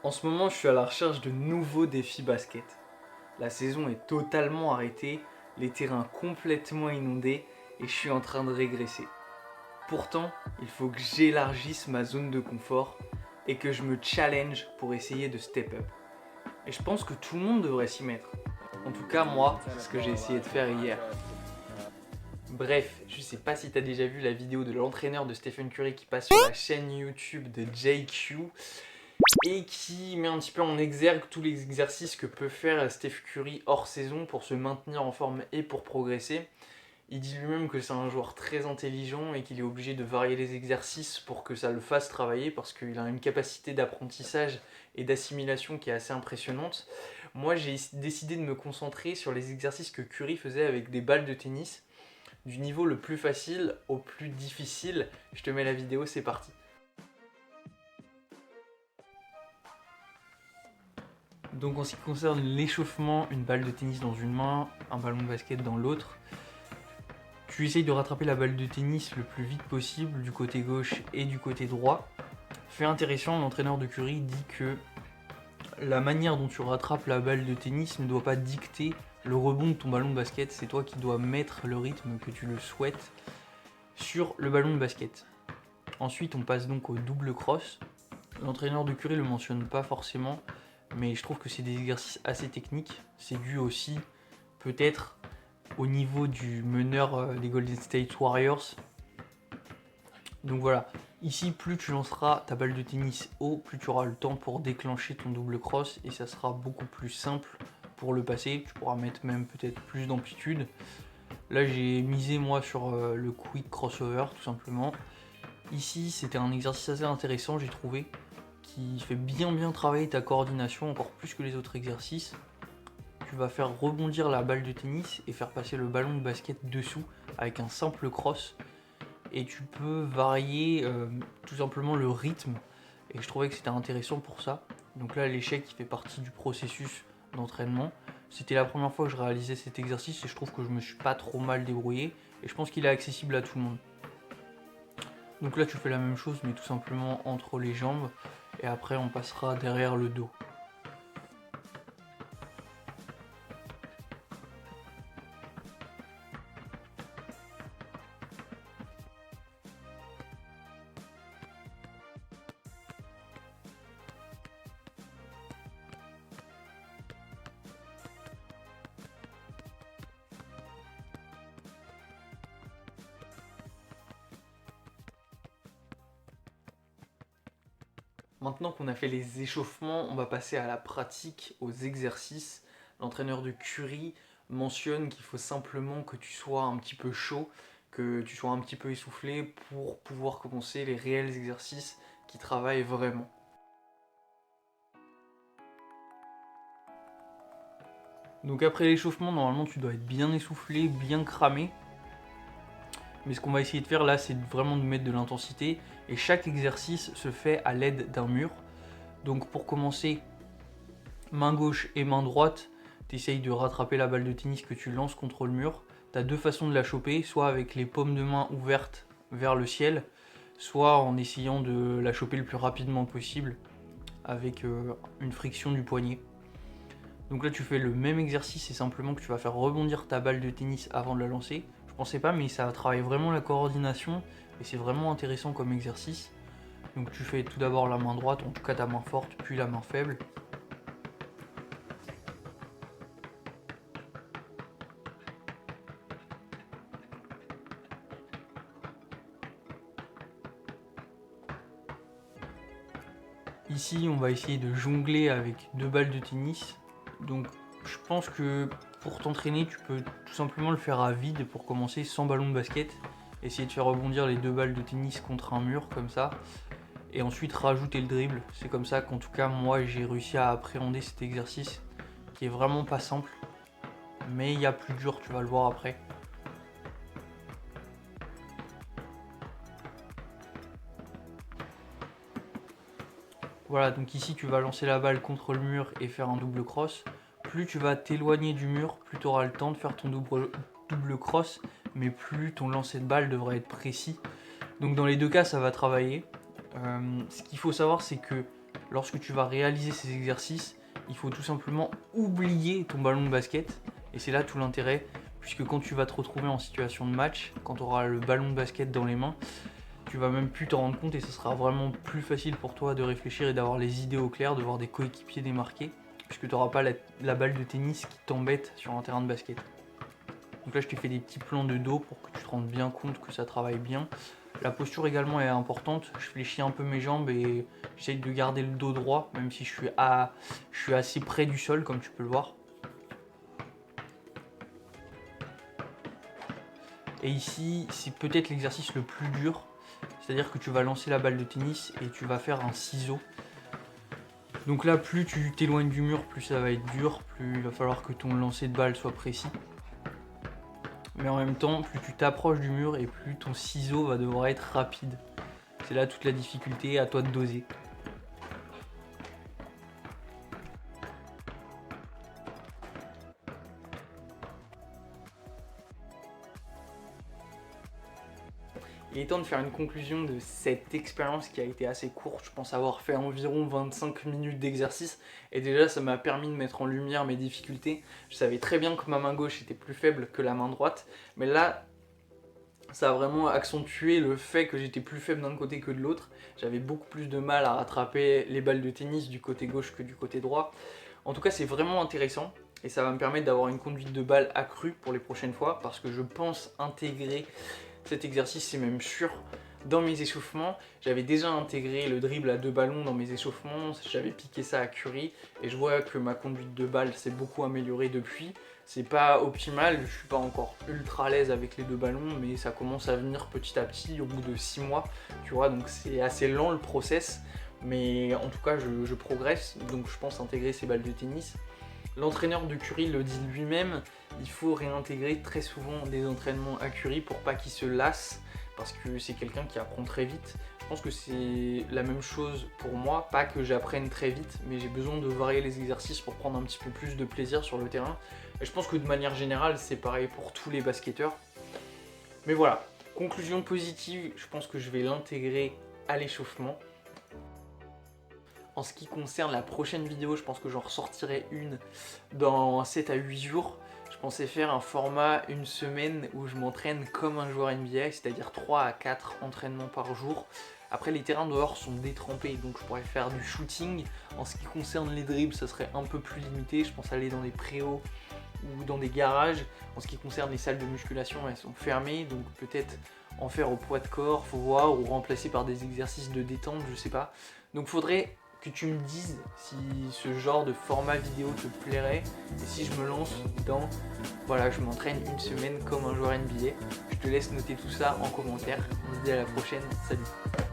En ce moment, je suis à la recherche de nouveaux défis basket. La saison est totalement arrêtée, les terrains complètement inondés et je suis en train de régresser. Pourtant, il faut que j'élargisse ma zone de confort et que je me challenge pour essayer de step up. Et je pense que tout le monde devrait s'y mettre. En tout cas, moi, c'est ce que j'ai essayé de faire hier. Bref, je sais pas si t'as déjà vu la vidéo de l'entraîneur de Stephen Curry qui passe sur la chaîne YouTube de JQ et qui met un petit peu en exergue tous les exercices que peut faire Steph Curry hors saison pour se maintenir en forme et pour progresser. Il dit lui-même que c'est un joueur très intelligent et qu'il est obligé de varier les exercices pour que ça le fasse travailler parce qu'il a une capacité d'apprentissage et d'assimilation qui est assez impressionnante. Moi, j'ai décidé de me concentrer sur les exercices que Curry faisait avec des balles de tennis, du niveau le plus facile au plus difficile. Je te mets la vidéo, c'est parti. Donc en ce qui concerne l'échauffement, une balle de tennis dans une main, un ballon de basket dans l'autre, tu essayes de rattraper la balle de tennis le plus vite possible du côté gauche et du côté droit. Fait intéressant, l'entraîneur de Curry dit que la manière dont tu rattrapes la balle de tennis ne doit pas dicter le rebond de ton ballon de basket, c'est toi qui dois mettre le rythme que tu le souhaites sur le ballon de basket. Ensuite, on passe donc au double cross. L'entraîneur de Curry le mentionne pas forcément, mais je trouve que c'est des exercices assez techniques. C'est dû aussi peut-être au niveau du meneur des Golden State Warriors. Donc voilà, ici plus tu lanceras ta balle de tennis haut, plus tu auras le temps pour déclencher ton double cross et ça sera beaucoup plus simple pour le passer. Tu pourras mettre même peut-être plus d'amplitude. Là j'ai misé moi sur le quick crossover tout simplement. Ici c'était un exercice assez intéressant j'ai trouvé, qui fait bien travailler ta coordination encore plus que les autres exercices. Tu vas faire rebondir la balle de tennis et faire passer le ballon de basket dessous avec un simple cross. Et tu peux varier tout simplement le rythme. Et je trouvais que c'était intéressant pour ça. Donc là, l'échec il fait partie du processus d'entraînement. C'était la première fois que je réalisais cet exercice et je trouve que je me suis pas trop mal débrouillé. Et je pense qu'il est accessible à tout le monde. Donc là, tu fais la même chose, mais tout simplement entre les jambes. Et après, on passera derrière le dos. Maintenant qu'on a fait les échauffements, on va passer à la pratique, aux exercices. L'entraîneur de Curry mentionne qu'il faut simplement que tu sois un petit peu chaud, que tu sois un petit peu essoufflé pour pouvoir commencer les réels exercices qui travaillent vraiment. Donc après l'échauffement, normalement tu dois être bien essoufflé, bien cramé. Mais ce qu'on va essayer de faire là, c'est vraiment de mettre de l'intensité. Et chaque exercice se fait à l'aide d'un mur. Donc pour commencer, main gauche et main droite, tu essayes de rattraper la balle de tennis que tu lances contre le mur. Tu as deux façons de la choper, soit avec les paumes de main ouvertes vers le ciel, soit en essayant de la choper le plus rapidement possible avec une friction du poignet. Donc là tu fais le même exercice, c'est simplement que tu vas faire rebondir ta balle de tennis avant de la lancer. Je pensais pas, mais ça travaille vraiment la coordination et c'est vraiment intéressant comme exercice. Donc tu fais tout d'abord la main droite, en tout cas ta main forte, puis la main faible. Ici, on va essayer de jongler avec deux balles de tennis. Donc, je pense que pour t'entraîner, tu peux tout simplement le faire à vide pour commencer sans ballon de basket. Essayer de faire rebondir les deux balles de tennis contre un mur comme ça. Et ensuite rajouter le dribble. C'est comme ça qu'en tout cas, moi, j'ai réussi à appréhender cet exercice qui est vraiment pas simple. Mais il y a plus dur, tu vas le voir après. Voilà, donc ici tu vas lancer la balle contre le mur et faire un double cross. Plus tu vas t'éloigner du mur, plus tu auras le temps de faire ton double cross, mais plus ton lancer de balle devra être précis. Donc dans les deux cas, ça va travailler. Ce qu'il faut savoir, c'est que lorsque tu vas réaliser ces exercices, il faut tout simplement oublier ton ballon de basket. Et c'est là tout l'intérêt, puisque quand tu vas te retrouver en situation de match, quand tu auras le ballon de basket dans les mains, tu vas même plus t'en rendre compte et ce sera vraiment plus facile pour toi de réfléchir et d'avoir les idées au clair, de voir des coéquipiers démarqués, puisque tu n'auras pas la balle de tennis qui t'embête sur un terrain de basket. Donc là je t'ai fait des petits plans de dos pour que tu te rendes bien compte que ça travaille bien. La posture également est importante, je fléchis un peu mes jambes et j'essaye de garder le dos droit, même si je suis assez près du sol comme tu peux le voir. Et ici, c'est peut-être l'exercice le plus dur, c'est-à-dire que tu vas lancer la balle de tennis et tu vas faire un ciseau. Donc là, plus tu t'éloignes du mur, plus ça va être dur, plus il va falloir que ton lancer de balle soit précis. Mais en même temps, plus tu t'approches du mur et plus ton ciseau va devoir être rapide. C'est là toute la difficulté, à toi de doser. Il est temps de faire une conclusion de cette expérience qui a été assez courte. Je pense avoir fait environ 25 minutes d'exercice et déjà ça m'a permis de mettre en lumière mes difficultés. Je savais très bien que ma main gauche était plus faible que la main droite, mais là ça a vraiment accentué le fait que j'étais plus faible d'un côté que de l'autre. J'avais beaucoup plus de mal à rattraper les balles de tennis du côté gauche que du côté droit. En tout cas c'est vraiment intéressant. Et ça va me permettre d'avoir une conduite de balle accrue pour les prochaines fois parce que je pense intégrer cet exercice, c'est même sûr, dans mes échauffements. J'avais déjà intégré le dribble à 2 ballons dans mes échauffements, j'avais piqué ça à Curie et je vois que ma conduite de balle s'est beaucoup améliorée depuis. C'est pas optimal, je suis pas encore ultra à l'aise avec les 2 ballons, mais ça commence à venir petit à petit au bout de 6 mois, tu vois, donc c'est assez lent le process, mais en tout cas je progresse, donc je pense intégrer ces balles de tennis. L'entraîneur de Curie le dit lui-même, il faut réintégrer très souvent des entraînements à Curie pour pas qu'il se lasse, parce que c'est quelqu'un qui apprend très vite. Je pense que c'est la même chose pour moi, pas que j'apprenne très vite, mais j'ai besoin de varier les exercices pour prendre un petit peu plus de plaisir sur le terrain. Et je pense que de manière générale, c'est pareil pour tous les basketteurs. Mais voilà, conclusion positive, je pense que je vais l'intégrer à l'échauffement. En ce qui concerne la prochaine vidéo, je pense que j'en ressortirai une dans 7 à 8 jours. Je pensais faire un format une semaine où je m'entraîne comme un joueur NBA, c'est-à-dire 3 à 4 entraînements par jour. Après, les terrains dehors sont détrempés, donc je pourrais faire du shooting. En ce qui concerne les dribbles, ça serait un peu plus limité. Je pense aller dans des préaux ou dans des garages. En ce qui concerne les salles de musculation, elles sont fermées, donc peut-être en faire au poids de corps, faut voir, ou remplacer par des exercices de détente, je sais pas. Donc faudrait que tu me dises si ce genre de format vidéo te plairait et si je me lance dans, voilà, je m'entraîne une semaine comme un joueur NBA. Je te laisse noter tout ça en commentaire. On se dit à la prochaine, salut.